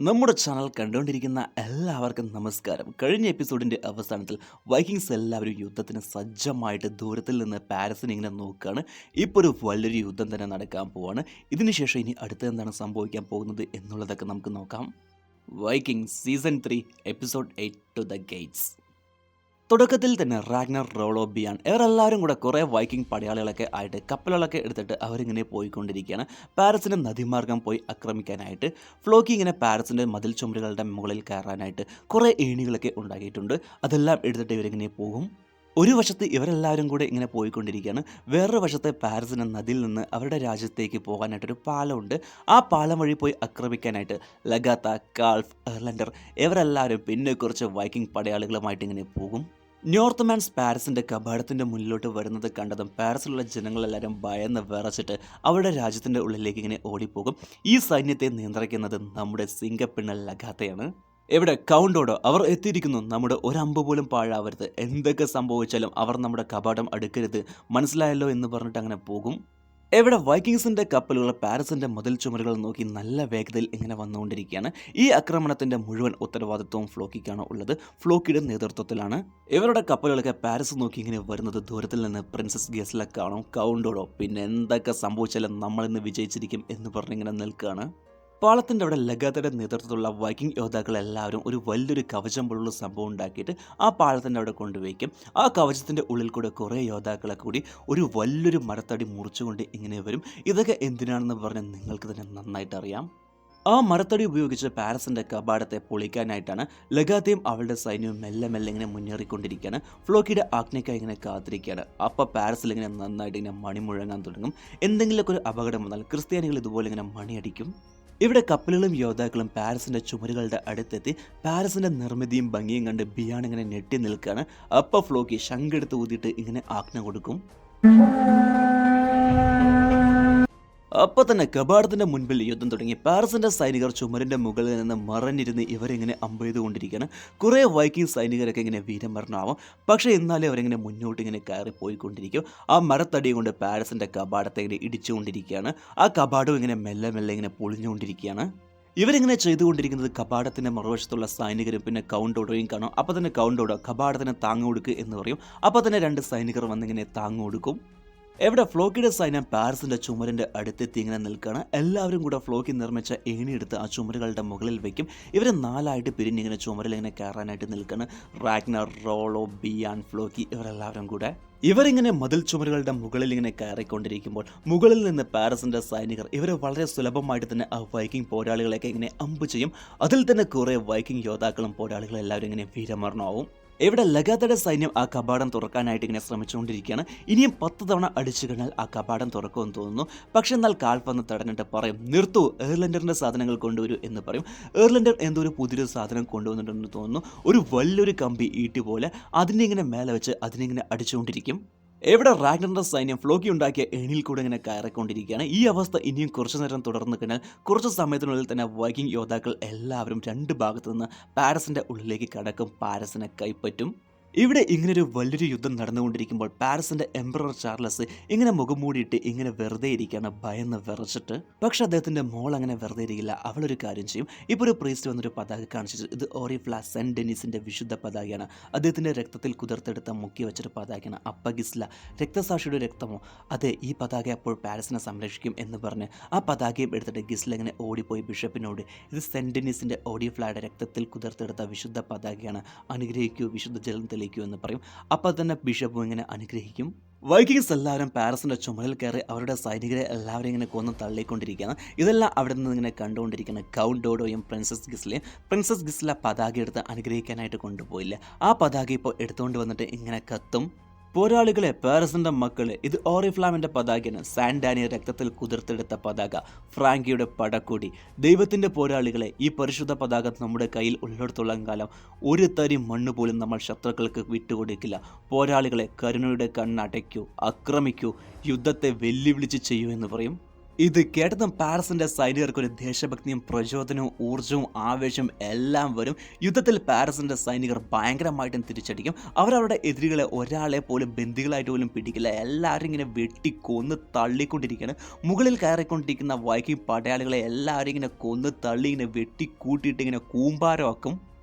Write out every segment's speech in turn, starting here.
നമ്മുടെ ചാനൽ കണ്ടുകൊണ്ടിരിക്കുന്ന എല്ലാവർക്കും നമസ്കാരം. കഴിഞ്ഞ എപ്പിസോഡിൻ്റെ അവസാനത്തിൽ വൈക്കിങ്സ് എല്ലാവരും യുദ്ധത്തിന് സജ്ജമായിട്ട് ദൂരത്തിൽ നിന്ന് പാരീസിനെ ഇങ്ങനെ നോക്കുകയാണ്. ഇപ്പോൾ ഒരു വലിയൊരു യുദ്ധം തന്നെ നടക്കാൻ പോവാണ്. ഇതിനുശേഷം ഇനി അടുത്ത് എന്താണ് സംഭവിക്കാൻ പോകുന്നത് എന്നുള്ളതൊക്കെ നമുക്ക് നോക്കാം. Viking season 3 episode 8 to the gates. തുടക്കത്തിൽ തന്നെ റാഗ്നർ, റോളോ, ബിയാൻ ഇവരെല്ലാവരും കൂടെ കുറേ വൈക്കിംഗ് പടയാളികളൊക്കെ ആയിട്ട് കപ്പലുകളൊക്കെ എടുത്തിട്ട് അവരിങ്ങനെ പോയിക്കൊണ്ടിരിക്കുകയാണ്. പാരീസിൻ്റെ നദീമാർഗം പോയി ആക്രമിക്കാനായിട്ട്. ഫ്ലോക്കി ഇങ്ങനെ പാരീസിൻ്റെ മതിൽ ചുമരുകളുടെ മുകളിൽ കയറാനായിട്ട് കുറേ ഏണികളൊക്കെ ഉണ്ടാക്കിയിട്ടുണ്ട്. അതെല്ലാം എടുത്തിട്ട് ഇവരിങ്ങനെ പോകും. ഒരു വശത്ത് ഇവരെല്ലാവരും കൂടെ ഇങ്ങനെ പോയിക്കൊണ്ടിരിക്കുകയാണ്. വേറൊരു വശത്ത് പാരീസിൻ്റെ നദിയിൽ നിന്ന് അവരുടെ രാജ്യത്തേക്ക് പോകാനായിട്ടൊരു പാലമുണ്ട്. ആ പാലം വഴി പോയി ആക്രമിക്കാനായിട്ട് ലഗാത്ത, കാൾഫ്, എർലൻഡർ ഇവരെല്ലാവരും പിന്നെ കുറച്ച് വൈക്കിംഗ് പടയാളികളുമായിട്ട് ഇങ്ങനെ പോകും. നോർത്ത് പാരീസിൻ്റെ കവാടത്തിൻ്റെ മുന്നിലോട്ട് വരുന്നത് കണ്ടതും പാരീസിലുള്ള ജനങ്ങളെല്ലാവരും ഭയന്ന് വിറച്ചിട്ട് അവരുടെ രാജ്യത്തിൻ്റെ ഉള്ളിലേക്ക് ഇങ്ങനെ ഓടിപ്പോകും. ഈ സൈന്യത്തെ നിയന്ത്രിക്കുന്നത് നമ്മുടെ സിംഗപ്പെണ്ണ ലഗാത്തയാണ്. എവിടെ കൗണ്ടോടോ അവർ എത്തിയിരിക്കുന്നു. നമ്മുടെ ഒരമ്പ് പോലും പാഴാവരുത്, എന്തൊക്കെ സംഭവിച്ചാലും അവർ നമ്മുടെ കവാടം അടുക്കരുത്, മനസ്സിലായല്ലോ എന്ന് പറഞ്ഞിട്ട് അങ്ങനെ പോകും. എവിടെ വൈക്കിങ്സിൻ്റെ കപ്പലുകൾ പാരീസിൻ്റെ മതിൽ ചുമരുകൾ നോക്കി നല്ല വേഗതയിൽ ഇങ്ങനെ വന്നുകൊണ്ടിരിക്കുകയാണ്. ഈ ആക്രമണത്തിൻ്റെ മുഴുവൻ ഉത്തരവാദിത്വവും ഫ്ലോക്കിക്കാണ് ഉള്ളത്. ഫ്ലോക്കിയുടെ നേതൃത്വത്തിലാണ്. ഇവരുടെ കപ്പലുകളൊക്കെ പാരീസ് നോക്കി ഇങ്ങനെ വരുന്നത് ദൂരത്തിൽ നിന്ന് പ്രിൻസസ് ഗിസ്ല കാണും. കൗണ്ടോടോ പിന്നെ എന്തൊക്കെ സംഭവിച്ചാലും നമ്മളിന്ന് വിജയിച്ചിരിക്കും എന്ന് പറഞ്ഞിങ്ങനെ നിൽക്കുകയാണ്. പാളത്തിൻ്റെ അവിടെ ലഗാത്തയുടെ നേതൃത്വത്തിലുള്ള വൈക്കിംഗ് യോദ്ധാക്കൾ എല്ലാവരും ഒരു വലിയൊരു കവചം പോലുള്ള സംഭവം ഉണ്ടാക്കിയിട്ട് ആ പാളത്തിൻ്റെ അവിടെ കൊണ്ടുവയ്ക്കും. ആ കവചത്തിൻ്റെ ഉള്ളിൽ കൂടെ കുറേ യോദ്ധാക്കളെ കൂടി ഒരു വലിയൊരു മരത്തടി മുറിച്ചുകൊണ്ട് ഇങ്ങനെ വരും. ഇതൊക്കെ എന്തിനാണെന്ന് പറഞ്ഞാൽ നിങ്ങൾക്ക് തന്നെ നന്നായിട്ട് അറിയാം. ആ മരത്തടി ഉപയോഗിച്ച് പാരീസിൻ്റെ കവാടത്തെ പൊളിക്കാനായിട്ടാണ് ലഗാത്തയും അവളുടെ സൈന്യവും മെല്ലെ മെല്ലെ ഇങ്ങനെ മുന്നേറിക്കൊണ്ടിരിക്കുകയാണ്. ഫ്ലോക്കിയുടെ ആജ്ഞയ്ക്കായി ഇങ്ങനെ കാത്തിരിക്കുകയാണ്. അപ്പോൾ പാരീസിൽ ഇങ്ങനെ നന്നായിട്ട് ഇങ്ങനെ മണി മുഴങ്ങാൻ തുടങ്ങും. എന്തെങ്കിലുമൊക്കെ ഒരു അപകടം വന്നാൽ ക്രിസ്ത്യാനികൾ ഇതുപോലെ ഇങ്ങനെ മണിയടിക്കും. ഇവിടെ കപ്പലുകളും യോദ്ധാക്കളും പാരീസിൻ്റെ ചുമരുകളുടെ അടുത്തെത്തി പാരീസിൻ്റെ നിർമ്മിതിയും ഭംഗിയും കണ്ട് ബിയാൻ ഇങ്ങനെ ഞെട്ടി നിൽക്കുകയാണ്. അപ്പോൾ ഫ്ലോക്കി ശങ്കെടുത്ത് ഊതിയിട്ട് ഇങ്ങനെ ആജ്ഞ കൊടുക്കും. അപ്പോൾ തന്നെ കവാടത്തിൻ്റെ മുൻപിൽ യുദ്ധം തുടങ്ങി. പാരീസിൻ്റെ സൈനികർ ചുമരിൻ്റെ മുകളിൽ നിന്ന് മറഞ്ഞിരുന്ന് ഇവരിങ്ങനെ അമ്പ് ചെയ്തുകൊണ്ടിരിക്കുകയാണ്. കുറേ വൈക്കിംഗ് സൈനികരൊക്കെ ഇങ്ങനെ വീരമരണമാവും. പക്ഷേ എന്നാലും അവരിങ്ങനെ മുന്നോട്ട് ഇങ്ങനെ കയറി പോയിക്കൊണ്ടിരിക്കും. ആ മരത്തടി കൊണ്ട് പാരീസിൻ്റെ കവാടത്തെ ഇങ്ങനെ ഇടിച്ചുകൊണ്ടിരിക്കുകയാണ്. ആ കവാടം ഇങ്ങനെ മെല്ലെ മെല്ലെ ഇങ്ങനെ പൊളിഞ്ഞുകൊണ്ടിരിക്കുകയാണ്. ഇവരിങ്ങനെ ചെയ്തുകൊണ്ടിരിക്കുന്നത് കവാടത്തിൻ്റെ മറുവശത്തുള്ള സൈനികരും പിന്നെ കൗണ്ടോടോയും കാണും. അപ്പോൾ തന്നെ കൗണ്ടോടോ കവാടത്തിന് താങ്ങു കൊടുക്കുക എന്ന് പറയും. അപ്പോൾ തന്നെ രണ്ട് സൈനികർ വന്നിങ്ങനെ താങ്ങു കൊടുക്കും. എവിടെ ഫ്ലോക്കിയുടെ സൈന്യം പാരീസിൻ്റെ ചുമരിൻ്റെ അടുത്തെത്തി ഇങ്ങനെ നിൽക്കുകയാണ്. എല്ലാവരും കൂടെ ഫ്ലോക്കി നിർമ്മിച്ച ഏണിയെടുത്ത് ആ ചുമരുകളുടെ മുകളിൽ വയ്ക്കും. ഇവർ നാലായിട്ട് പിരിഞ്ഞിങ്ങനെ ചുമരിൽ ഇങ്ങനെ കയറാനായിട്ട് നിൽക്കുകയാണ്. റാഗ്നർ, റോളോ, ബിയാൻ, ഫ്ലോക്കി ഇവരെല്ലാവരും കൂടെ ഇവരിങ്ങനെ മതിൽ ചുമരുകളുടെ മുകളിൽ ഇങ്ങനെ കയറിക്കൊണ്ടിരിക്കുമ്പോൾ മുകളിൽ നിന്ന് പാരീസിൻ്റെ സൈനികർ ഇവർ വളരെ സുലഭമായിട്ട് തന്നെ ആ വൈക്കിംഗ് പോരാളികളെയൊക്കെ ഇങ്ങനെ അമ്പ് ചെയ്യും. അതിൽ തന്നെ കുറേ വൈക്കിംഗ് യോദ്ധാക്കളും പോരാളികളും എല്ലാവരും ഇങ്ങനെ വീരമരണമാവും. ഇവിടെ ലഗാത്തയുടെ സൈന്യം ആ കവാടം തുറക്കാനായിട്ട് ഇങ്ങനെ ശ്രമിച്ചുകൊണ്ടിരിക്കുകയാണ്. ഇനിയും 10 തവണ അടിച്ചു കഴിഞ്ഞാൽ ആ കവാടം തുറക്കുമെന്ന് തോന്നുന്നു. പക്ഷെ എന്നാൽ കാൾഫ് വന്ന് തടഞ്ഞിട്ട് പറയും, നിർത്തൂ, എർലൻഡറിൻ്റെ സാധനങ്ങൾ കൊണ്ടുവരൂ എന്ന് പറയും. എർലൻഡർ എന്തോ ഒരു പുതിയൊരു സാധനം കൊണ്ടുവന്നിട്ടുണ്ടെന്ന് തോന്നുന്നു. ഒരു വലിയൊരു കമ്പി ഈട്ടി പോലെ അതിനെ ഇങ്ങനെ മേലെ വെച്ച് അതിനിങ്ങനെ അടിച്ചുകൊണ്ടിരിക്കും. എവിടെ റാഗ്നറിൻ്റെ സൈന്യം ഫ്ലോക്കി ഉണ്ടാക്കിയ ഏണിയിൽ കൂടെ ഇങ്ങനെ കയറിക്കൊണ്ടിരിക്കുകയാണ്. ഈ അവസ്ഥ ഇനിയും കുറച്ചു നേരം തുടർന്ന് കഴിഞ്ഞാൽ കുറച്ച് സമയത്തിനുള്ളിൽ തന്നെ വൈക്കിംഗ് യോദ്ധാക്കൾ എല്ലാവരും രണ്ട് ഭാഗത്തു നിന്ന് പാരീസിൻ്റെ ഉള്ളിലേക്ക് കടക്കും, പാരീസിനെ കൈപ്പറ്റും. ഇവിടെ ഇങ്ങനൊരു വലിയൊരു യുദ്ധം നടന്നുകൊണ്ടിരിക്കുമ്പോൾ പാരീസിൻ്റെ എംപറർ ചാർലസ് ഇങ്ങനെ മുഖം മൂടിയിട്ട് ഇങ്ങനെ വെറുതെ ഇരിക്കുകയാണ്, ഭയന്ന് വിറച്ചിട്ട്. പക്ഷെ അദ്ദേഹത്തിൻ്റെ മോൾ അങ്ങനെ വെറുതെ ഇരിക്കില്ല. അവളൊരു കാര്യം ചെയ്യും. ഇപ്പോൾ ഒരു പ്രീസ്റ്റ് വന്നൊരു പതാക കാണിച്ചിട്ട് ഇത് ഓറിഫ്ല സെൻറ്റ് ഡെനീസിൻ്റെ വിശുദ്ധ പതാകയാണ്, അദ്ദേഹത്തിൻ്റെ രക്തത്തിൽ കുതിർത്തെടുത്ത മുക്കി വെച്ചൊരു പതാകയാണ്. അപ്പ ഗിസ്ല രക്തസാക്ഷിയുടെ രക്തമോ? അതെ, ഈ പതാക അപ്പോൾ പാരീസിനെ സംരക്ഷിക്കും എന്ന് പറഞ്ഞ് ആ പതാകയും എടുത്തിട്ട് ഗിസ്ല ഇങ്ങനെ ഓടിപ്പോയി ബിഷപ്പിനോട്, ഇത് സെൻറ്റ് ഡെനീസിൻ്റെ ഓറിഫ്ലയുടെ രക്തത്തിൽ കുതിർത്തെടുത്ത വിശുദ്ധ പതാകയാണ്, അനുഗ്രഹിക്കൂ, വിശുദ്ധ ജലം തെളിയിക്കൂ എന്ന് പറയും. അപ്പോൾ തന്നെ ബിഷപ്പും ഇങ്ങനെ അനുഗ്രഹിക്കും. വൈക്കിങ്സ് എല്ലാവരും പാരീസിൻ്റെ ചുമലിൽ കയറി അവരുടെ സൈനികരെ എല്ലാവരും ഇങ്ങനെ കൊന്ന് തള്ളിക്കൊണ്ടിരിക്കുകയാണ്. ഇതെല്ലാം അവിടെ നിന്ന് ഇങ്ങനെ കണ്ടുകൊണ്ടിരിക്കുന്ന കൗണ്ടോടോയും പ്രിൻസസ് ഗിസ്ല പതാക എടുത്ത് അനുഗ്രഹിക്കാനായിട്ട് കൊണ്ടുപോയില്ല. ആ പതാക ഇപ്പോൾ എടുത്തുകൊണ്ട് വന്നിട്ട് ഇങ്ങനെ കത്തും. പോരാളികളെ, പാരീസിൻ്റെ മക്കളെ, ഇത് ഓറിഫ്ലാമിൻ്റെ പതാകയാണ്, സാൻ ഡാനിയ രക്തത്തിൽ കുതിർത്തെടുത്ത പതാക, ഫ്രാങ്കിയുടെ പടക്കൊടി. ദൈവത്തിൻ്റെ പോരാളികളെ, ഈ പരിശുദ്ധ പതാക നമ്മുടെ കയ്യിൽ ഉള്ളിടത്തോളം കാലം ഒരു തരി മണ്ണ് പോലും നമ്മൾ ശത്രുക്കൾക്ക് വിട്ടുകൊടുക്കില്ല. പോരാളികളെ, കരുണയുടെ കണ്ണടയ്ക്കൂ, ആക്രമിക്കൂ, യുദ്ധത്തെ വെല്ലുവിളിച്ച് ചെയ്യൂ എന്ന് പറയും. ഇത് കേട്ടതും പാരസിന്റെ സൈനികർക്ക് ഒരു ദേശഭക്തിയും പ്രചോദനവും ഊർജ്ജവും ആവേശവും എല്ലാം വരും. യുദ്ധത്തിൽ പാരസിന്റെ സൈനികർ ഭയങ്കരമായിട്ടും തിരിച്ചടിക്കും. അവരവരുടെ എതിരികളെ ഒരാളെ പോലും ബന്ദികളായിട്ട് പോലും പിടിക്കില്ല. എല്ലാവരും ഇങ്ങനെ വെട്ടിക്കൊന്ന് തള്ളിക്കൊണ്ടിരിക്കുകയാണ്. മുകളിൽ കയറിക്കൊണ്ടിരിക്കുന്ന വൈക്കിംഗ് പടയാളികളെ എല്ലാവരും ഇങ്ങനെ കൊന്ന് തള്ളി ഇങ്ങനെ വെട്ടിക്കൂട്ടിയിട്ട് ഇങ്ങനെ കൂമ്പാരമാക്കും.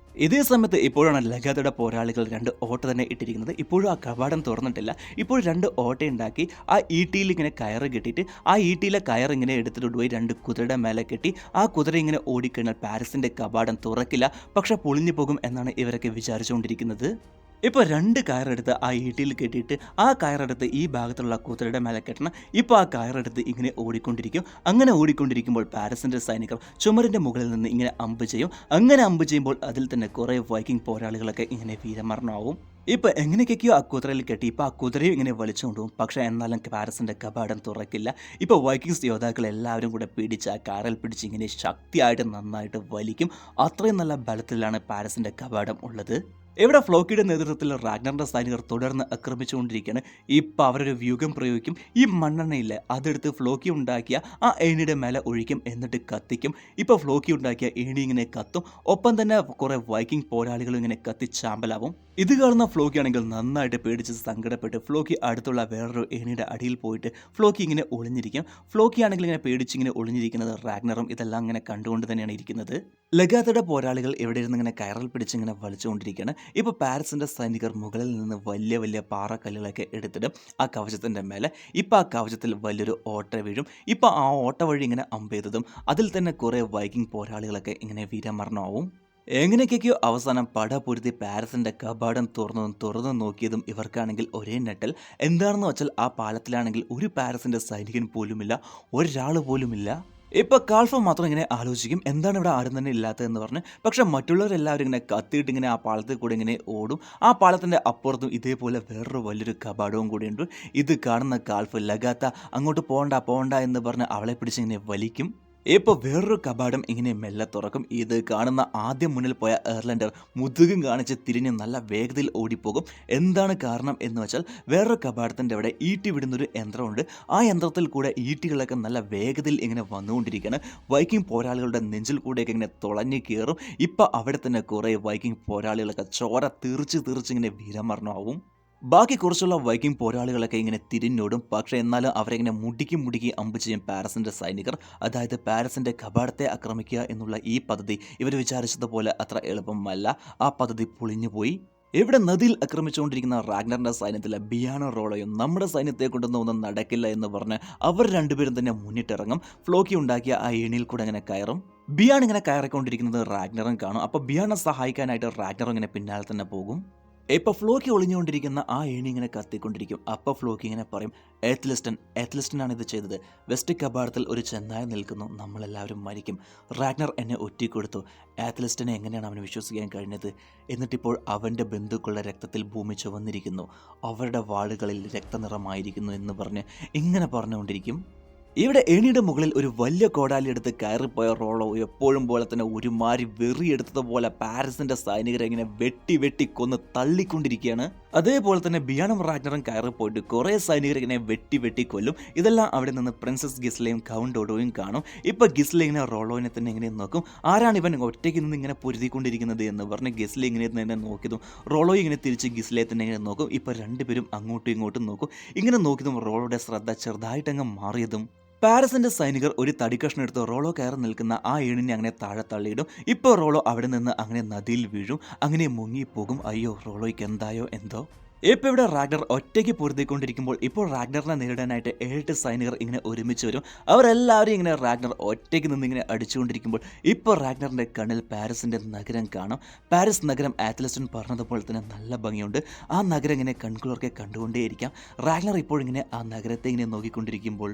ഇതേ സമയത്ത് ഇപ്പോഴാണ് ലഗാത്തയുടെ പോരാളികൾ 2 ഓട്ട തന്നെ ഇട്ടിരിക്കുന്നത്. ഇപ്പോഴും ആ കവാടം തുറന്നിട്ടില്ല. ഇപ്പോൾ 2 ഓട്ട ഉണ്ടാക്കി ആ ഈട്ടിയിൽ ഇങ്ങനെ കയറ് കെട്ടിയിട്ട് ആ ഈട്ടിയിലെ കയർ ഇങ്ങനെ എടുത്തിട്ട് പോയി 2 കുതിരയുടെ മേലെ കെട്ടി ആ കുതിര ഇങ്ങനെ ഓടിക്കഴിഞ്ഞാൽ പാരിസിന്റെ കവാടം തുറക്കില്ല, പക്ഷെ പൊളിഞ്ഞു പോകും എന്നാണ് ഇവരൊക്കെ വിചാരിച്ചുകൊണ്ടിരിക്കുന്നത്. ഇപ്പോൾ 2 കയറെടുത്ത് ആ ഈട്ടിയിൽ കെട്ടിയിട്ട് ആ കയറെടുത്ത് ഈ ഭാഗത്തുള്ള കുതിരയുടെ മേലെ കെട്ടണം. ഇപ്പോൾ ആ കയറെടുത്ത് ഇങ്ങനെ ഓടിക്കൊണ്ടിരിക്കും. അങ്ങനെ ഓടിക്കൊണ്ടിരിക്കുമ്പോൾ പാരിസിന്റെ സൈനികർ ചുമരിൻ്റെ മുകളിൽ നിന്ന് ഇങ്ങനെ അമ്പ് ചെയ്യും. അങ്ങനെ അമ്പ് ചെയ്യുമ്പോൾ അതിൽ തന്നെ കുറേ വൈക്കിംഗ് പോരാളികളൊക്കെ ഇങ്ങനെ വീരമരണമാവും. ഇപ്പോൾ എങ്ങനെയൊക്കെയോ ആ കുതിരയിൽ കെട്ടി ഇപ്പോൾ ആ കുതിരയും ഇങ്ങനെ വലിച്ചുകൊണ്ടുപോകും. പക്ഷേ എന്നാലും പാരിസിന്റെ കവാടം തുറക്കില്ല. ഇപ്പോൾ വൈക്കിങ്സ് യോദ്ധാക്കൾ എല്ലാവരും കൂടെ പിടിച്ച് ആ കാറിൽ പിടിച്ച് ഇങ്ങനെ ശക്തിയായിട്ട് നന്നായിട്ട് വലിക്കും. അത്രയും നല്ല ബലത്തിലാണ് പാരിസിന്റെ കവാടം ഉള്ളത്. ഇവിടെ ഫ്ലോക്കിയുടെ നേതൃത്വത്തിൽ റാഗ്നറിന്റെ സൈനികർ തുടർന്ന് ആക്രമിച്ചുകൊണ്ടിരിക്കുകയാണ്. ഇപ്പം അവരൊരു വ്യൂഹം പ്രയോഗിക്കും. ഈ മണ്ണെണ്ണയില്ലേ അതെടുത്ത് ഫ്ലോക്കി ഉണ്ടാക്കിയ ആ ഏണിയുടെ മേലെ ഒഴിക്കും, എന്നിട്ട് കത്തിക്കും. ഇപ്പോൾ ഫ്ലോക്കി ഉണ്ടാക്കിയ ഏണി ഇങ്ങനെ കത്തും. ഒപ്പം തന്നെ കുറേ വൈക്കിംഗ് പോരാളികളും ഇങ്ങനെ കത്തിച്ചാമ്പലാവും. ഇത് കാണുന്ന ഫ്ലോക്കി ആണെങ്കിൽ നന്നായിട്ട് പേടിച്ച് സങ്കടപ്പെട്ട് ഫ്ലോക്കി അടുത്തുള്ള വേറൊരു ഏണിയുടെ അടിയിൽ പോയിട്ട് ഫ്ലോക്കി ഇങ്ങനെ ഒളിഞ്ഞിരിക്കും. ഫ്ലോക്കി ആണെങ്കിൽ ഇങ്ങനെ പേടിച്ച് ഇങ്ങനെ ഒളിഞ്ഞിരിക്കുന്നത് റാഗ്നറും ഇതെല്ലാം ഇങ്ങനെ കണ്ടുകൊണ്ട് തന്നെയാണ് ഇരിക്കുന്നത്. ലഗാത്തയുടെ പോരാളികൾ എവിടെ ഇരുന്ന് ഇങ്ങനെ കയറിൽ പിടിച്ച് ഇങ്ങനെ വലിച്ചുകൊണ്ടിരിക്കുകയാണ്. ഇപ്പോൾ പാരിസിന്റെ സൈനികർ മുകളിൽ നിന്ന് വലിയ വലിയ പാറക്കല്ലുകളൊക്കെ എടുത്തിടും ആ കവചത്തിന്റെ മേലെ. ഇപ്പോൾ ആ കവചത്തിൽ വലിയൊരു ഓട്ട വീഴും. ഇപ്പോൾ ആ ഓട്ട വഴി ഇങ്ങനെ അമ്പെയ്തതും അതിൽ തന്നെ കുറേ വൈക്കിംഗ് പോരാളികളൊക്കെ ഇങ്ങനെ വീരമരണമാവും. എങ്ങനെയൊക്കെയോ അവസാനം പട പൊരുതി പാരിസിന്റെ കവാടം തുറന്നു നോക്കിയതും ഇവർക്കാണെങ്കിൽ ഒരേ നെട്ടൽ. എന്താണെന്ന് വെച്ചാൽ ആ പാലത്തിലാണെങ്കിൽ ഒരു പാരിസിന്റെ സൈനികൻ പോലുമില്ല, ഒരാൾ പോലുമില്ല. ഇപ്പോൾ കാൾഫ മാത്രം ഇങ്ങനെ ആലോചിക്കും എന്താണ് ഇവിടെ ആരും തന്നെ ഇല്ലാത്തതെന്ന് പറഞ്ഞ്. പക്ഷെ മറ്റുള്ളവരെല്ലാവരും ഇങ്ങനെ കത്തിയിട്ട് ഇങ്ങനെ ആ പാലത്തിൽ കൂടെ ഇങ്ങനെ ഓടും. ആ പാലത്തിൻ്റെ അപ്പുറത്തും ഇതേപോലെ വേറൊരു വലിയൊരു കവാടവും കൂടിയുണ്ട്. ഇത് കാണുന്ന കാൾഫ് ലഗാത്ത അങ്ങോട്ട് പോകണ്ട എന്ന് പറഞ്ഞ് അവളെ പിടിച്ചിങ്ങനെ വലിക്കും. ഇപ്പോൾ വേറൊരു കവാടം ഇങ്ങനെ മെല്ലെ തുറക്കും. ഇത് കാണുന്ന ആദ്യം മുന്നിൽ പോയ എയർലൻഡർ മുതുകും കാണിച്ച് തിരിഞ്ഞ് നല്ല വേഗതയിൽ ഓടിപ്പോകും. എന്താണ് കാരണം എന്ന് വെച്ചാൽ വേറൊരു കവാടത്തിൻ്റെ അവിടെ ഈട്ടി വിടുന്നൊരു യന്ത്രമുണ്ട്. ആ യന്ത്രത്തിൽ കൂടെ ഈട്ടികളൊക്കെ നല്ല വേഗതയിൽ ഇങ്ങനെ വന്നുകൊണ്ടിരിക്കുകയാണ്. വൈക്കിംഗ് പോരാളികളുടെ നെഞ്ചിൽ കൂടെയൊക്കെ ഇങ്ങനെ തുളഞ്ഞു കയറും. ഇപ്പോൾ അവിടെ തന്നെ കുറേ വൈക്കിംഗ് പോരാളികളൊക്കെ ചോര തീർച്ച് ഇങ്ങനെ വീരമരണമാവും. ബാക്കി കുറച്ചുള്ള വൈക്കിംഗ് പോരാളികളൊക്കെ ഇങ്ങനെ തിരിഞ്ഞോടും. പക്ഷേ എന്നാലും അവരെങ്ങനെ മുടുക്കി അമ്പ് ചെയ്യും പാരിസിന്റെ സൈനികർ. അതായത് പാരിസിന്റെ കവാടത്തെ ആക്രമിക്കുക എന്നുള്ള ഈ പദ്ധതി ഇവർ വിചാരിച്ചതുപോലെ അത്ര എളുപ്പമല്ല. ആ പദ്ധതി പൊളിഞ്ഞുപോയി. ഇവിടെ നദിയിൽ ആക്രമിച്ചുകൊണ്ടിരിക്കുന്ന റാഗ്നറിന്റെ സൈന്യത്തിലെ ബിയാനോ റോളോയും നമ്മുടെ സൈന്യത്തെ കൊണ്ടൊന്നും നടക്കില്ല എന്ന് പറഞ്ഞ് അവർ രണ്ടുപേരും തന്നെ മുന്നിട്ടിറങ്ങും. ഫ്ലോക്കി ഉണ്ടാക്കിയ ആ ഏണിയിൽ കൂടെ അങ്ങനെ കയറും. ബിയാൻ ഇങ്ങനെ കയറിക്കൊണ്ടിരിക്കുന്നത് റാഗ്നറും കാണും. അപ്പോൾ ബിയാനെ സഹായിക്കാനായിട്ട് റാഗ്നറും ഇങ്ങനെ പിന്നാലെ തന്നെ പോകും. ഇപ്പോൾ ഫ്ലോക്കി ഒളിഞ്ഞുകൊണ്ടിരിക്കുന്ന ആ ഏണി ഇങ്ങനെ കത്തിക്കൊണ്ടിരിക്കും. അപ്പോൾ ഫ്ലോക്കി ഇങ്ങനെ പറയും, എത്ലിസ്റ്റനാണ് ഇത് ചെയ്തത്. വെസ്റ്റ് കവാടത്തിൽ ഒരു ചെന്നായ നിൽക്കുന്നു, നമ്മളെല്ലാവരും മരിക്കും. റാഗ്നർ എന്നെ ഒറ്റിക്കൊടുത്തു. എത്ലിസ്റ്റനെ എങ്ങനെയാണ് അവന് വിശ്വസിക്കാൻ കഴിഞ്ഞത്? എന്നിട്ടിപ്പോൾ അവൻ്റെ ബന്ധുക്കളുടെ രക്തത്തിൽ ഭൂമി ചുവന്നിരിക്കുന്നു, അവരുടെ വാളുകളിൽ രക്തനിറമായിരിക്കുന്നു എന്ന് പറഞ്ഞ് ഇങ്ങനെ പറഞ്ഞുകൊണ്ടിരിക്കും. ഇവിടെ ഏണിയുടെ മുകളിൽ ഒരു വലിയ കോടാലി എടുത്ത് കയറിപ്പോയ റോളോ എപ്പോഴും പോലെ തന്നെ ഒരുമാതിരി വെറിയെടുത്തതുപോലെ പാരിസിന്റെ സൈനികരെ ഇങ്ങനെ വെട്ടി കൊന്ന് തള്ളിക്കൊണ്ടിരിക്കുകയാണ്. അതേപോലെ തന്നെ ബിയാനും റാഗ്നറും കയറിപ്പോയിട്ട് കുറേ സൈനികരെ ഇങ്ങനെ വെട്ടി കൊല്ലും. ഇതെല്ലാം അവിടെ നിന്ന് പ്രിൻസസ് ഗിസ്ലയും കൗണ്ട് ഓഡോയും കാണും. ഇപ്പൊ ഗിസ്ല ഇങ്ങനെ റോളോനെ തന്നെ ഇങ്ങനെ നോക്കും. ആരാണ് ഇവൻ ഒറ്റയ്ക്ക് നിന്ന് ഇങ്ങനെ പൊരുതിക്കൊണ്ടിരിക്കുന്നത് എന്ന് പറഞ്ഞ് ഗിസ്ല ഇങ്ങനെ തന്നെ നോക്കിയതും റോളോ ഇങ്ങനെ തിരിച്ച് ഗിസ്ലയെ തന്നെ ഇങ്ങനെ നോക്കും. ഇപ്പൊ രണ്ടുപേരും അങ്ങോട്ടും ഇങ്ങോട്ടും നോക്കും. ഇങ്ങനെ നോക്കിയതും റോളോയുടെ ശ്രദ്ധ ചെറുതായിട്ടങ്ങ് മാറിയതും പാരിസിന്റെ സൈനികർ ഒരു തടിക്കഷ്ണം എടുത്ത് റോളോ കയറി നിൽക്കുന്ന ആ ഏണിനെ അങ്ങനെ താഴെ തള്ളിയിടും. ഇപ്പോൾ റോളോ അവിടെ നിന്ന് അങ്ങനെ നദിയിൽ വീഴും, അങ്ങനെ മുങ്ങിപ്പോകും. അയ്യോ, റോളോയ്ക്ക് എന്തായോ എന്തോ. ഇപ്പോൾ ഇവിടെ റാഗ്നർ ഒറ്റയ്ക്ക് പൊരുതിക്കൊണ്ടിരിക്കുമ്പോൾ ഇപ്പോൾ റാഗ്നറിനെ നേരിടാനായിട്ട് 7 സൈനികർ ഇങ്ങനെ ഒരുമിച്ച് വരും. അവരെല്ലാവരും ഇങ്ങനെ റാഗ്നർ ഒറ്റയ്ക്ക് നിന്ന് ഇങ്ങനെ അടിച്ചുകൊണ്ടിരിക്കുമ്പോൾ ഇപ്പോൾ റാഗ്നറിന്റെ കണ്ണിൽ പാരീസിന്റെ നഗരം കാണാം. പാരീസ് നഗരം ആത്ലസ്റ്റൻ പറഞ്ഞതുപോലെ തന്നെ നല്ല ഭംഗിയുണ്ട്. ആ നഗരം ഇങ്ങനെ കൺകുളിർക്കെ കണ്ടുകൊണ്ടേയിരിക്കാം. റാഗ്നർ ഇപ്പോൾ ഇങ്ങനെ ആ നഗരത്തെ ഇങ്ങനെ നോക്കിക്കൊണ്ടിരിക്കുമ്പോൾ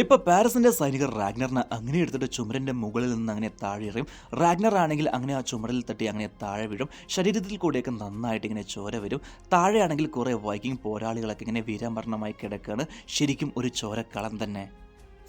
ഇപ്പോൾ പാരിസിന്റെ സൈനികർ റാഗ്നറിനെ അങ്ങനെ എടുത്തിട്ട് ചുമരിന്റെ മുകളിൽ നിന്ന് അങ്ങനെ താഴെ എറിയും. റാഗ്നർ ആണെങ്കിൽ അങ്ങനെ ആ ചുമരിൽ തട്ടി അങ്ങനെ താഴെ വീഴും. ശരീരത്തിൽ കൂടെയൊക്കെ നന്നായിട്ട് ഇങ്ങനെ ചോര വരും. താഴെയാണെങ്കിൽ കുറേ വൈക്കിംഗ് പോരാളികളൊക്കെ ഇങ്ങനെ വീരമരണമായി കിടക്കുകയാണ്. ശരിക്കും ഒരു ചോരക്കളം തന്നെ.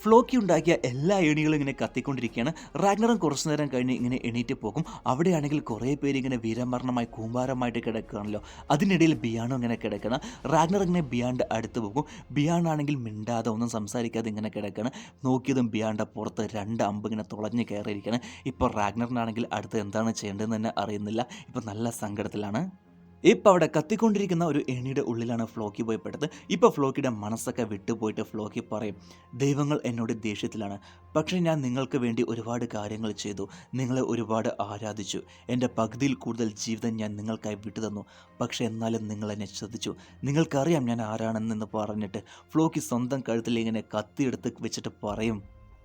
ഫ്ലോക്കി ഉണ്ടാക്കിയ എല്ലാ ഏണികളും ഇങ്ങനെ കത്തിക്കൊണ്ടിരിക്കുകയാണ്. റാഗ്നറും കുറച്ചു നേരം കഴിഞ്ഞ് ഇങ്ങനെ എണീറ്റ് പോകും. അവിടെയാണെങ്കിൽ കുറേ പേര് ഇങ്ങനെ വീരമരണമായി കൂമ്പാരമായിട്ട് കിടക്കുകയാണല്ലോ. അതിനിടയിൽ ബിയാണോ ഇങ്ങനെ കിടക്കണം. റാഗ്നർ ഇങ്ങനെ ബിയാണ്ട് അടുത്ത് പോകും. ബിയാണ്ടാണെങ്കിൽ മിണ്ടാതെ ഒന്നും സംസാരിക്കാതെ ഇങ്ങനെ കിടക്കണം. നോക്കിയതും ബിയാണ്ട പുറത്ത് 2 അമ്പ് ഇങ്ങനെ തുളഞ്ഞ് കയറിയിരിക്കുകയാണ്. ഇപ്പോൾ റാഗ്നറിനാണെങ്കിൽ അടുത്ത് എന്താണ് ചെയ്യേണ്ടതെന്ന് തന്നെ അറിയുന്നില്ല. ഇപ്പോൾ നല്ല സങ്കടത്തിലാണ്. ഇപ്പം അവിടെ കത്തിക്കൊണ്ടിരിക്കുന്ന ഒരു ഏണിയുടെ ഉള്ളിലാണ് ഫ്ലോക്കി പോയി പെട്ടത്. ഇപ്പോൾ ഫ്ലോക്കിയുടെ മനസ്സൊക്കെ വിട്ടുപോയിട്ട് ഫ്ലോക്കി പറയും, ദൈവങ്ങൾ എന്നോട് ദേഷ്യത്തിലാണ്. പക്ഷേ ഞാൻ നിങ്ങൾക്ക് വേണ്ടി ഒരുപാട് കാര്യങ്ങൾ ചെയ്തു. നിങ്ങളെ ഒരുപാട് ആരാധിച്ചു. എൻ്റെ പകുതിയിൽ കൂടുതൽ ജീവിതം ഞാൻ നിങ്ങൾക്കായി വിട്ടുതന്നു. പക്ഷേ എന്നാലും നിങ്ങൾ എന്നെ ശ്രദ്ധിച്ചു. നിങ്ങൾക്കറിയാം ഞാൻ ആരാണെന്ന് പറഞ്ഞിട്ട് ഫ്ലോക്കി സ്വന്തം കഴുത്തിൽ ഇങ്ങനെ കത്തിയെടുത്ത് വെച്ചിട്ട് പറയും,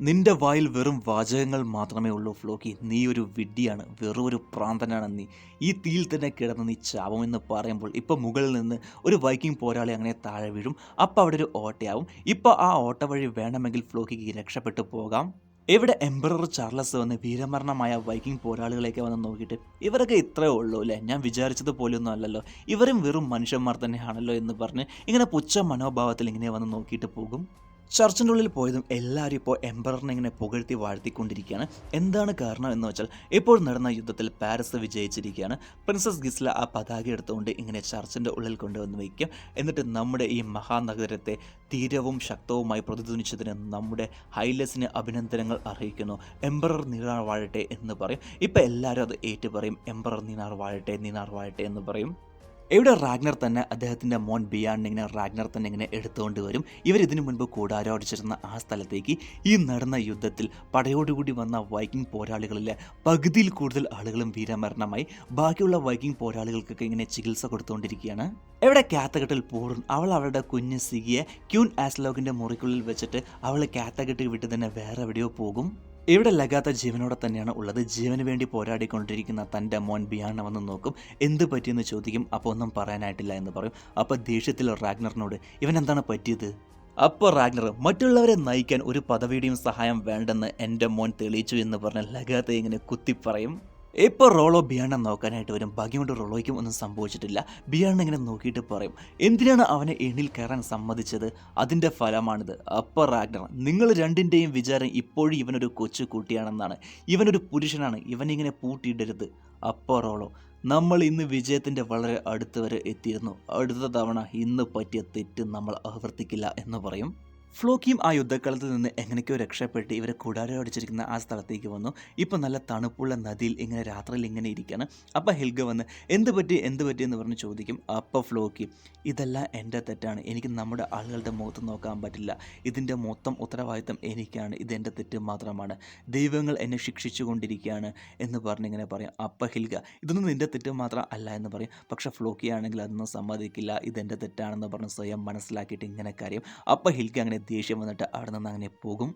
നിന്റെ വായിൽ വെറും വാചകങ്ങൾ മാത്രമേ ഉള്ളൂ ഫ്ലോക്കി. നീ ഒരു വിഡ്ഢിയാണ്, വെറും ഒരു പ്രാന്തനാണ് നീ. ഈ തീയിൽ തന്നെ കിടന്ന് നീ ചാവുമെന്ന് പറയുമ്പോൾ ഇപ്പോൾ മുകളിൽ നിന്ന് ഒരു വൈക്കിംഗ് പോരാളി അങ്ങനെ താഴെ വീഴും. അപ്പോൾ അവിടെ ഒരു ഓട്ടയാവും. ഇപ്പോൾ ആ ഓട്ട വഴി വേണമെങ്കിൽ ഫ്ലോക്കിക്ക് രക്ഷപ്പെട്ടു പോകാം. ഇവിടെ എംപറർ ചാർലസ് വന്ന് വീരമരണമായ വൈക്കിംഗ് പോരാളികളെയൊക്കെ വന്ന് നോക്കിയിട്ട്, ഇവരൊക്കെ ഇത്രയേ ഉള്ളൂ അല്ലേ, ഞാൻ വിചാരിച്ചത് പോലെയൊന്നും അല്ലല്ലോ, ഇവരും വെറും മനുഷ്യന്മാർ തന്നെയാണല്ലോ എന്ന് പറഞ്ഞ് ഇങ്ങനെ പുച്ഛ മനോഭാവത്തിൽ ഇങ്ങനെ വന്ന് നോക്കിയിട്ട് പോകും. ചർച്ചിൻ്റെ ഉള്ളിൽ പോയതും എല്ലാവരും ഇപ്പോൾ എംപററിനെ ഇങ്ങനെ പുകഴ്ത്തി വാഴ്ത്തിക്കൊണ്ടിരിക്കുകയാണ്. എന്താണ് കാരണം എന്ന് വെച്ചാൽ ഇപ്പോൾ നടന്ന യുദ്ധത്തിൽ പാരീസ് വിജയിച്ചിരിക്കുകയാണ്. പ്രിൻസസ് ഗിസ്ല ആ പതാക എടുത്തുകൊണ്ട് ഇങ്ങനെ ചർച്ചിൻ്റെ ഉള്ളിൽ കൊണ്ടുവന്ന് വയ്ക്കും. എന്നിട്ട് നമ്മുടെ ഈ മഹാനഗരത്തെ ധീരവും ശക്തവുമായി പ്രതിധ്വനിച്ചതിന് നമ്മുടെ ഹൈലസിന് അഭിനന്ദനങ്ങൾ അറിയിക്കുന്നു. എംപറർ നീണാർ വാഴട്ടെ എന്ന് പറയും. ഇപ്പം എല്ലാവരും അത് ഏറ്റു പറയും, എംപറർ നീണാർ വാഴട്ടെ, നീണാർ വാഴട്ടെ എന്ന് പറയും. ഇവിടെ റാഗ്നർ തന്നെ അദ്ദേഹത്തിൻ്റെ മോൻ ബിയാണ്ട് ഇങ്ങനെ റാഗ്നർ തന്നെ ഇങ്ങനെ എടുത്തുകൊണ്ട് വരും. ഇവരിതിനു മുൻപ് കൂടാരം അടിച്ചിരുന്ന ആ സ്ഥലത്തേക്ക് ഈ നടന്ന യുദ്ധത്തിൽ പടയോടുകൂടി വന്ന വൈക്കിംഗ് പോരാളികളിലെ പകുതിയിൽ കൂടുതൽ ആളുകളും വീരമരണമായി. ബാക്കിയുള്ള വൈക്കിംഗ് പോരാളികൾക്കൊക്കെ ഇങ്ങനെ ചികിത്സ കൊടുത്തുകൊണ്ടിരിക്കുകയാണ്. ഇവിടെ കാത്തകെട്ടിൽ പൂർൺ അവൾ അവളുടെ കുഞ്ഞ് സിഗിയെ ക്യൂൻ ആസ്ലോഗിൻ്റെ മുറിക്കുള്ളിൽ വെച്ചിട്ട് അവൾ കാത്തകെട്ട് വിട്ട് തന്നെ വേറെ എവിടെയോ പോകും. ഇവിടെ ലഗാത്ത ജീവനോടെ തന്നെയാണ് ഉള്ളത്. ജീവന് വേണ്ടി പോരാടിക്കൊണ്ടിരിക്കുന്ന തൻ്റെ മോൻ ബിയാണ വന്ന് നോക്കും. എന്ത് പറ്റിയെന്ന് ചോദിക്കും. അപ്പോൾ ഒന്നും പറയാനായിട്ടില്ല എന്ന് പറയും. അപ്പോൾ ദേഷ്യത്തിൽ റാഗ്നറിനോട്, ഇവൻ എന്താണ് പറ്റിയത്? അപ്പോൾ റാഗ്നർ, മറ്റുള്ളവരെ നയിക്കാൻ ഒരു പദവിയുടെയും സഹായം വേണ്ടെന്ന് എൻ്റെ മോൻ തെളിയിച്ചു എന്ന് പറഞ്ഞ് ലഗാത്തെ ഇങ്ങനെ കുത്തിപ്പറയും. ഇപ്പോൾ റോളോ ബിയാണ്ണെ നോക്കാനായിട്ട് വരും. ഭാഗ്യം കൊണ്ട് റോളോയ്ക്കും ഒന്നും സംഭവിച്ചിട്ടില്ല. ബിയാണ്ണ ഇങ്ങനെ നോക്കിയിട്ട് പറയും, എന്തിനാണ് അവനെ എണ്ണിൽ കയറാൻ സമ്മതിച്ചത്? അതിൻ്റെ ഫലമാണിത്. അപ്പോൾ റാഗ്നർ, നിങ്ങൾ രണ്ടിൻ്റെയും വിചാരം ഇപ്പോഴും ഇവനൊരു കൊച്ചു കുട്ടിയാണെന്നാണ്. ഇവനൊരു പുരുഷനാണ്, ഇവനിങ്ങനെ പൂട്ടിയിടരുത്. അപ്പോൾ റോളോ, നമ്മൾ ഇന്ന് വിജയത്തിൻ്റെ വളരെ അടുത്ത് വരെ എത്തിയിരുന്നു. അടുത്ത തവണ ഇന്ന് പറ്റിയ തെറ്റ് നമ്മൾ ആവർത്തിക്കില്ല എന്ന് പറയും. ഫ്ലോക്കിയും ആ യുദ്ധക്കളത്തിൽ നിന്ന് എങ്ങനെയൊക്കെയോ രക്ഷപ്പെട്ട് ഇവരെ കൂടാരം അടിച്ചിരിക്കുന്ന ആ സ്ഥലത്തേക്ക് വന്നു. ഇപ്പം നല്ല തണുപ്പുള്ള നദിയിൽ ഇങ്ങനെ രാത്രിയിൽ ഇങ്ങനെ ഇരിക്കുകയാണ്. അപ്പം ഹെൽഗ വന്ന് എന്ത് പറ്റി എന്ന് പറഞ്ഞ് ചോദിക്കും. അപ്പം ഫ്ലോക്കി, ഇതെല്ലാം എൻ്റെ തെറ്റാണ്, എനിക്ക് നമ്മുടെ ആളുകളുടെ മുഖത്ത് നോക്കാൻ പറ്റില്ല, ഇതിൻ്റെ മൊത്തം ഉത്തരവാദിത്തം എനിക്കാണ്, ഇതെൻ്റെ തെറ്റ് മാത്രമാണ്, ദൈവങ്ങൾ എന്നെ ശിക്ഷിച്ചു കൊണ്ടിരിക്കുകയാണ് എന്ന് പറഞ്ഞിങ്ങനെ പറയും. അപ്പം ഹെൽഗ, ഇതൊന്നും നിൻ്റെ തെറ്റ് മാത്രം അല്ല എന്ന് പറയും. പക്ഷേ ഫ്ലോക്കി ആണെങ്കിൽ അതൊന്നും സമ്മതിക്കില്ല, ഇതെൻ്റെ തെറ്റാണെന്ന് പറഞ്ഞ് സ്വയം മനസ്സിലാക്കിയിട്ട് ഇങ്ങനെ കാര്യം. അപ്പം ഹെൽഗ അങ്ങനെ ദേഷ്യം വന്നിട്ട് അവിടെ നിന്ന് അങ്ങനെ പോകും.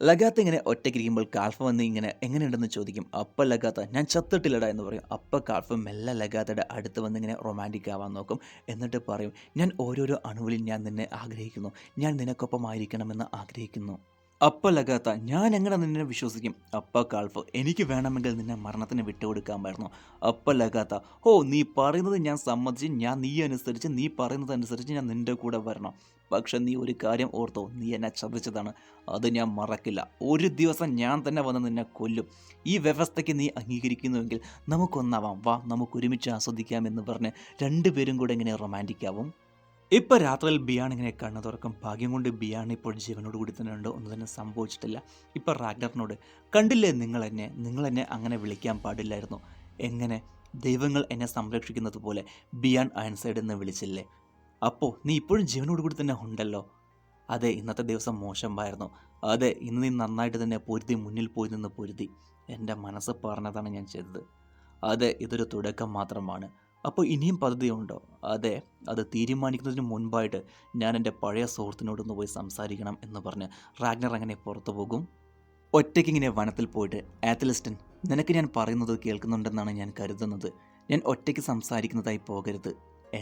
ലഗാത്ത ഇങ്ങനെ ഒറ്റയ്ക്കിരിക്കുമ്പോൾ കാൽഫ വന്ന് ഇങ്ങനെ എങ്ങനെയുണ്ടെന്ന് ചോദിക്കും. അപ്പം ലഗാത്ത, ഞാൻ ചത്തിട്ടില്ലടാ എന്ന് പറയും. അപ്പം കാൽഫ മെല്ലെ ലഗാത്തയുടെ അടുത്ത് വന്ന് ഇങ്ങനെ റൊമാൻറ്റിക് ആവാൻ നോക്കും. എന്നിട്ട് പറയും, ഞാൻ ഓരോരോ അണുവിലും ഞാൻ നിന്നെ ആഗ്രഹിക്കുന്നു, ഞാൻ നിനക്കൊപ്പം ആയിരിക്കണമെന്ന് ആഗ്രഹിക്കുന്നു. അപ്പം ലഗാത്ത, ഞാൻ എങ്ങനെ നിന്നെ വിശ്വസിക്കും? അപ്പം കാൽഫ്, എനിക്ക് വേണമെങ്കിൽ നിന്നെ മരണത്തിന് വിട്ടുകൊടുക്കാമായിരുന്നു. അപ്പം ലഗാത്ത, ഓ നീ പറയുന്നത് ഞാൻ സമ്മതിച്ച്, ഞാൻ നീ പറയുന്നതനുസരിച്ച് ഞാൻ നിൻ്റെ കൂടെ വരണം. പക്ഷെ നീ ഒരു കാര്യം ഓർത്തോ, നീ എന്നെ ചതിച്ചതാണ്, അത് ഞാൻ മറക്കില്ല. ഒരു ദിവസം ഞാൻ തന്നെ വന്ന് നിന്നെ കൊല്ലും. ഈ വ്യവസ്ഥയ്ക്ക് നീ അംഗീകരിക്കുന്നുവെങ്കിൽ നമുക്കൊന്നാവാം, വാ നമുക്ക് ഒരുമിച്ച് ആസ്വദിക്കാം എന്ന് പറഞ്ഞ് രണ്ടുപേരും കൂടെ ഇങ്ങനെ റൊമാൻറ്റിക് ആവും. ഇപ്പോൾ രാത്രിയിൽ ബിയാൺ ഇങ്ങനെ കണ്ണു തുറക്കും. ഭാഗ്യം കൊണ്ട് ബിയാൺ ഇപ്പോൾ ജീവനോട് കൂടി തന്നെ ഉണ്ട്, ഒന്നും തന്നെ സംഭവിച്ചിട്ടില്ല. ഇപ്പോൾ റാഗ്നറിനോട്, കണ്ടില്ലേ നിങ്ങളെന്നെ അങ്ങനെ വിളിക്കാൻ പാടില്ലായിരുന്നു. എങ്ങനെ ദൈവങ്ങൾ എന്നെ സംരക്ഷിക്കുന്നത് പോലെ ബിയാൺ അയൺസൈഡ് എന്ന് വിളിച്ചില്ലേ? അപ്പോൾ നീ ഇപ്പോഴും ജീവനോട് കൂടി തന്നെ ഉണ്ടല്ലോ. അതെ, ഇന്നത്തെ ദിവസം മോശമായിരുന്നു. അതെ, ഇന്ന് നീ നന്നായിട്ട് തന്നെ പൊരുതി, മുന്നിൽ പോയി നിന്ന് പൊരുതി. എൻ്റെ മനസ്സ് പറഞ്ഞതാണ് ഞാൻ ചെയ്തത്. അതെ, ഇതൊരു തുടക്കം മാത്രമാണ്. അപ്പോൾ ഇനിയും പദ്ധതിയുണ്ടോ? അതെ, അത് തീരുമാനിക്കുന്നതിന് മുൻപായിട്ട് ഞാൻ എൻ്റെ പഴയ സുഹൃത്തിനോടൊന്ന് പോയി സംസാരിക്കണം എന്ന് പറഞ്ഞ് റാഗ്നർ അങ്ങനെ പുറത്തു പോകും. ഒറ്റയ്ക്കിങ്ങനെ വനത്തിൽ പോയിട്ട്, ആത്തലിസ്റ്റൻ, നിനക്ക് ഞാൻ പറയുന്നത് കേൾക്കുന്നുണ്ടെന്നാണ് ഞാൻ കരുതുന്നത്. ഞാൻ ഒറ്റയ്ക്ക് സംസാരിക്കുന്നതായി പോകരുത്.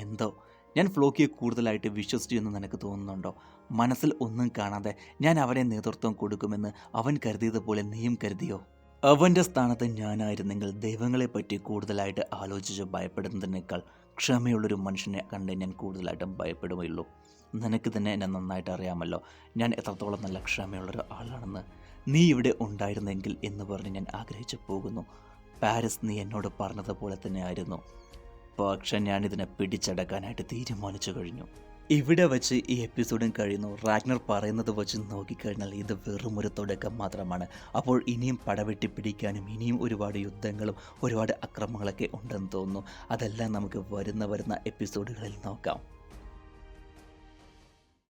എന്തോ ഞാൻ ഫ്ലോക്കിയെ കൂടുതലായിട്ട് വിശ്വസിച്ചു എന്ന് നിനക്ക് തോന്നുന്നുണ്ടോ? മനസ്സിൽ ഒന്നും കാണാതെ ഞാൻ അവനെ നേതൃത്വം കൊടുക്കുമെന്ന് അവൻ കരുതിയതുപോലെ നീയും കരുതിയോ? അവൻ്റെ സ്ഥാനത്ത് ഞാനായിരുന്നെങ്കിൽ ദൈവങ്ങളെപ്പറ്റി കൂടുതലായിട്ട് ആലോചിച്ച് ഭയപ്പെടുന്നതിനേക്കാൾ ക്ഷമയുള്ളൊരു മനുഷ്യനെ കണ്ട് ഞാൻ കൂടുതലായിട്ടും ഭയപ്പെടുകയുള്ളൂ. നിനക്ക് തന്നെ എന്നെ നന്നായിട്ട് അറിയാമല്ലോ, ഞാൻ എത്രത്തോളം നല്ല ക്ഷമയുള്ളൊരു ആളാണെന്ന്. നീ ഇവിടെ ഉണ്ടായിരുന്നെങ്കിൽ എന്ന് പറഞ്ഞ് ഞാൻ ആഗ്രഹിച്ചു പോകുന്നു. പാരിസ്, നീ എന്നോട് പറഞ്ഞതുപോലെ തന്നെ ആയിരുന്നു. പക്ഷെ ഞാനിതിനെ പിടിച്ചടക്കാനായിട്ട് തീരുമാനിച്ചു കഴിഞ്ഞു. ഇവിടെ വച്ച് ഈ എപ്പിസോഡും കഴിയുന്നു. റാഗ്നർ പറയുന്നത് വെച്ച് നോക്കിക്കഴിഞ്ഞാൽ ഇത് വെറും ഒരു തുടക്കം മാത്രമാണ്. അപ്പോൾ ഇനിയും പടവെട്ടി പിടിക്കാനും ഇനിയും ഒരുപാട് യുദ്ധങ്ങളും ഒരുപാട് അക്രമങ്ങളൊക്കെ ഉണ്ടെന്ന് തോന്നുന്നു. അതെല്ലാം നമുക്ക് വരുന്ന എപ്പിസോഡുകളിൽ നോക്കാം.